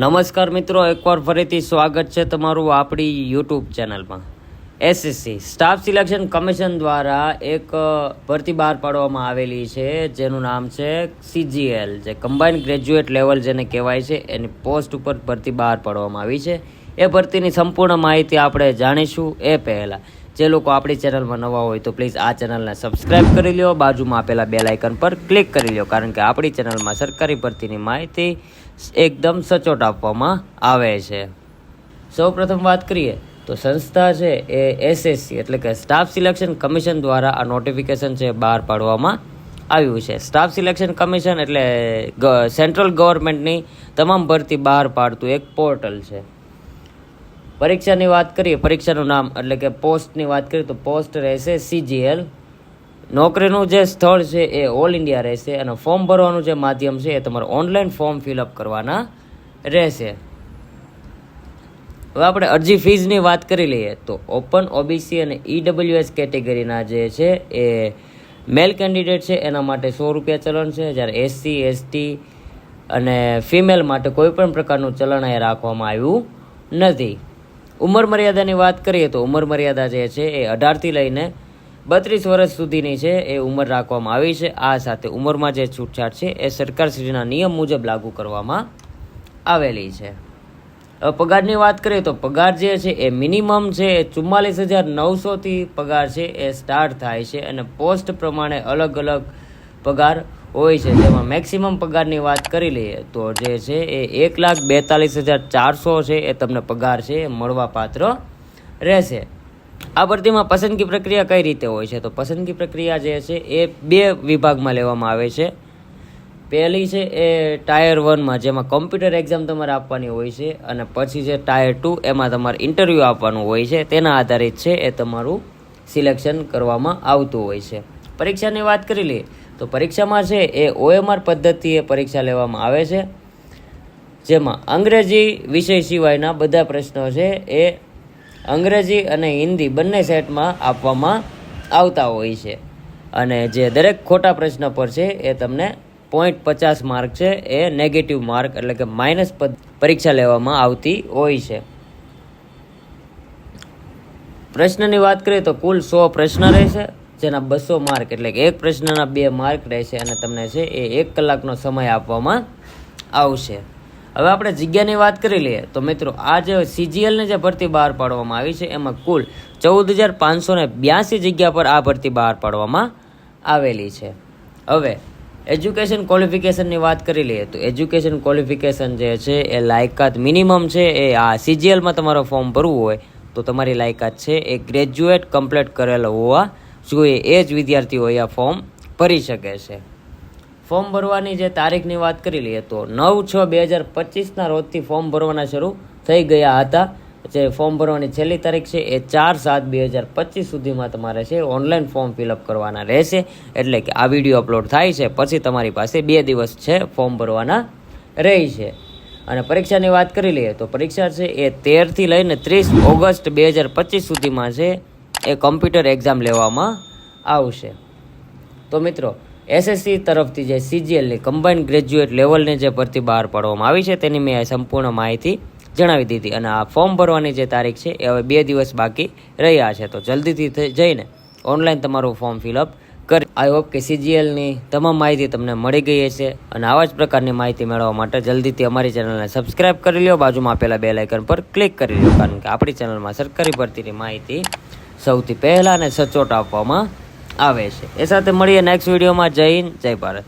નમસ્કાર મિત્રો, એકવાર ફરીથી સ્વાગત છે તમારું આપણી યુટ્યુબ ચેનલમાં. એસએસસી સ્ટાફ સિલેક્શન કમિશન દ્વારા એક ભરતી બહાર પાડવામાં આવેલી છે જેનું નામ છે CGL, જે કમ્બાઇન્ડ ગ્રેજ્યુએટ લેવલ જેને કહેવાય છે, એની પોસ્ટ ઉપર ભરતી બહાર પાડવામાં આવી છે. એ ભરતીની સંપૂર્ણ માહિતી આપણે જાણીશું. એ પહેલાં જે લોકો આપણી ચેનલમાં નવા હોય તો પ્લીઝ આ ચેનલને સબસ્ક્રાઈબ કરી લો, બાજુમાં આપેલા બેલ આઇકન પર ક્લિક કરી લો, કારણ કે આપણી ચેનલમાં સરકારી ભરતીની માહિતી એકદમ સચોટ આપવામાં આવે છે. સૌપ્રથમ વાત કરીએ તો સંસ્થા છે એ એસએસસી એટલે કે સ્ટાફ સિલેક્શન કમિશન દ્વારા આ નોટિફિકેશન છે બહાર પાડવામાં આવ્યું છે. સ્ટાફ સિલેક્શન કમિશન એટલે સેન્ટ્રલ ગવર્મેન્ટની તમામ ભરતી બહાર પાડતું એક પોર્ટલ છે. પરીક્ષાની વાત કરીએ, પરીક્ષાનું નામ એટલે કે પોસ્ટની વાત કરીએ તો પોસ્ટ રહેશે CGL. નોકરીનું જે સ્થળ છે એ ઓલ ઇન્ડિયા રહેશે અને ફોર્મ ભરવાનું જે માધ્યમ છે એ તમારે ઓનલાઈન ફોર્મ ફિલઅપ કરવાના રહેશે. હવે આપણે અરજી ફીઝની વાત કરી લઈએ તો ઓપન OBC અને EWS કેટેગરીના જે છે એ મેલ કેન્ડિડેટ છે એના માટે 100 રૂપિયા ચલણ છે, જ્યારે SC ST અને ફિમેલ માટે કોઈ પણ પ્રકારનું ચલણ એ રાખવામાં આવ્યું નથી. ઉંમર મર્યાદાની વાત કરીએ તો ઉંમર મર્યાદા જે છે એ 18થી લઈને 32 વર્ષ સુધીની છે એ ઉંમર રાખવામાં આવી છે. આ સાથે ઉંમરમાં જે છૂટછાટ છે એ સરકારશ્રીના નિયમ મુજબ લાગુ કરવામાં આવેલી છે. હવે પગારની વાત કરીએ તો પગાર જે છે એ મિનિમમ છે એ 44,900થી પગાર છે એ સ્ટાર્ટ થાય છે અને પોસ્ટ પ્રમાણે અલગ અલગ પગાર હોય છે. જેમાં મેક્સિમમ પગારની વાત કરી લઈએ તો જે છે એ 1,42,400 છે એ તમને પગાર છે એ મળવા પાત્ર રહેશે. આ ભરતીમાં પસંદગી પ્રક્રિયા કઈ રીતે હોય છે તો પસંદગી પ્રક્રિયા જે છે એ 2 વિભાગમાં લેવામાં આવે છે. પહેલી છે એ ટાયર 1માં, જેમાં કોમ્પ્યુટર એક્ઝામ તમારે આપવાની હોય છે, અને પછી છે ટાયર 2, એમાં તમારે ઇન્ટરવ્યૂ આપવાનું હોય છે. તેના આધારિત છે એ તમારું સિલેક્શન કરવામાં આવતું હોય છે. પરીક્ષાની વાત કરી લઈએ તો પરીક્ષામાં છે એ OMR પદ્ધતિએ પરીક્ષા લેવામાં આવે છે, જેમાં અંગ્રેજી વિષય સિવાયના બધા પ્રશ્નો છે એ અંગ્રેજી અને હિન્દી બંને સેટમાં આપવામાં આવતા હોય છે. અને જે દરેક ખોટા પ્રશ્ન પર છે એ તમને 0.50 માર્ક છે એ નેગેટિવ માર્ક એટલે કે માઇનસ પરીક્ષા લેવામાં આવતી હોય છે. પ્રશ્નની વાત કરીએ તો કુલ 100 પ્રશ્ન રહેશે, જેના 200 માર્ક એટલે કે એક પ્રશ્નના 2 માર્ક રહેશે અને તમને છે એ 1 કલાકનો સમય આપવામાં આવશે. હવે આપણે જગ્યાની વાત કરી લઈએ તો મિત્રો આ જે CGLની જે ભરતી બહાર પાડવામાં આવી છે એમાં કુલ 14,582 જગ્યા પર આ ભરતી બહાર પાડવામાં આવેલી છે. હવે એજ્યુકેશન ક્વોલિફિકેશનની વાત કરી લઈએ તો એજ્યુકેશન ક્વોલિફિકેશન જે છે એ લાયકાત મિનિમમ છે એ આ CGLમાં તમારો ફોર્મ ભરવું હોય તો તમારી લાયકાત છે એ ગ્રેજ્યુએટ કમ્પ્લીટ કરેલો હોવા જોઈએ. એ જ વિદ્યાર્થીઓ આ ફોર્મ ભરી શકે છે. ફોર્મ ભરવાની જે તારીખની વાત કરી લઈએ તો 9/6/2025ના રોજથી ફોર્મ ભરવાના શરૂ થઈ ગયા હતા. જે ફોર્મ ભરવાની છેલ્લી તારીખ છે એ 4/7/2025 સુધીમાં તમારે છે ઓનલાઈન ફોર્મ ફિલઅપ કરવાના રહેશે. એટલે કે આ વિડીયો અપલોડ થાય છે પછી તમારી પાસે 2 દિવસ છે ફોર્મ ભરવાના રહી છે. અને પરીક્ષાની વાત કરી લઈએ તો પરીક્ષા છે એ 13થી લઈને 30 ઓગસ્ટ 2025 સુધીમાં છે એ કોમ્પ્યુટર એક્ઝામ લેવામાં આવશે. તો મિત્રો એસએસસી તરફથી જે CGLની કમ્બાઇન્ડ ગ્રેજ્યુએટ લેવલની જે ભરતી બહાર પાડવામાં આવી છે તેની મેં સંપૂર્ણ માહિતી જણાવી દીધી. અને આ ફોર્મ ભરવાની જે તારીખ છે એ હવે 2 દિવસ બાકી રહ્યા છે, તો જલ્દીથી જઈને ઓનલાઈન તમારું ફોર્મ ફિલઅપ કરી. આઈ હોપ કે CGLની તમામ માહિતી તમને મળી ગઈ હશે. અને આવા જ પ્રકારની માહિતી મેળવવા માટે જલ્દીથી અમારી ચેનલને સબસ્ક્રાઈબ કરી લો, બાજુમાં આપેલા બેલ આઇકન પર ક્લિક કરી લો, કારણ કે આપણી ચેનલમાં સરકારી ભરતીની માહિતી સૌથી પહેલાં અને સચોટ આપવામાં આવે છે. એ સાથે મળીએ નેક્સ્ટ વિડીયોમાં. જય હિન્દ, જય ભારત.